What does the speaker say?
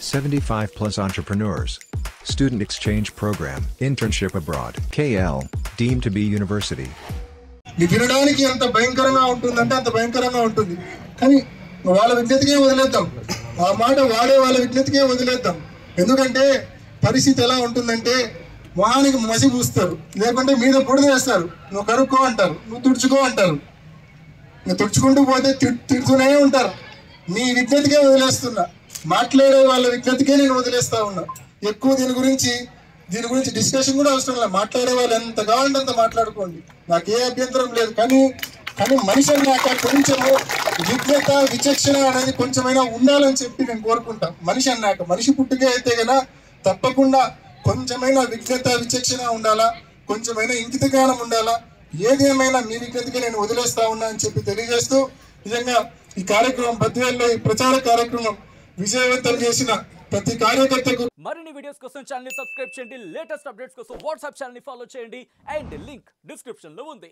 75 plus entrepreneurs. Student exchange program, internship abroad, KL, deemed to be university. వినడానికి ఎంత భయంకరంగా ఉంటుందంటే అంత భయంకరంగా ఉంటుంది. కానీ వాళ్ళ విజ్ఞతకే వదిలేద్దాం, ఆ మాట వాడే వాళ్ళ విజ్ఞతకే వదిలేద్దాం. ఎందుకంటే పరిస్థితి ఎలా ఉంటుందంటే మొహానికి మసి పూస్తారు, లేకుంటే మీద పొడి వేస్తారు. నువ్వు కరుక్కో అంటారు, నువ్వు తుడుచుకో అంటారు. నువ్వు తుడుచుకుంటూ పోతే తిడుతూనే ఉంటారు. నీ విజ్ఞతకే వదిలేస్తున్నా, మాట్లాడే వాళ్ళ విజ్ఞతకే నేను వదిలేస్తా ఉన్నా. ఎక్కువ దీని గురించి డిస్కషన్ కూడా అవసరం లేదు. మాట్లాడే వాళ్ళు ఎంత కావాలంటే అంత మాట్లాడుకోండి, నాకే అభ్యంతరం లేదు. కానీ మనిషి అన్నాక కొంచెము విజ్ఞత విచక్షణ అనేది కొంచెమైనా ఉండాలని చెప్పి నేను కోరుకుంటా. మనిషి అన్నాక మనిషి పుట్టుకే అయితే కనుక తప్పకుండా కొంచెమైనా విజ్ఞత విచక్షణ ఉండాలా, కొంచెమైనా ఇంకిత జ్ఞానం ఉండాలా. ఏదేమైనా మీ విజ్ఞతకే నేను వదిలేస్తా ఉన్నా అని చెప్పి తెలియజేస్తూ, నిజంగా ఈ కార్యక్రమం బద్వేల్లో ఈ ప్రచార కార్యక్రమం విజయవంతం చేసిన ప్రతి కార్యకర్తకు మరిన్ని వీడియోస్ కోసం ఛానల్ ని సబ్స్క్రైబ్ చేయండి. లేటెస్ట్ అప్డేట్స్ కోసం వాట్సాప్ ఛానల్ ని ఫాలో చేయండి. అండ్ లింక్ డిస్క్రిప్షన్ లో ఉంది.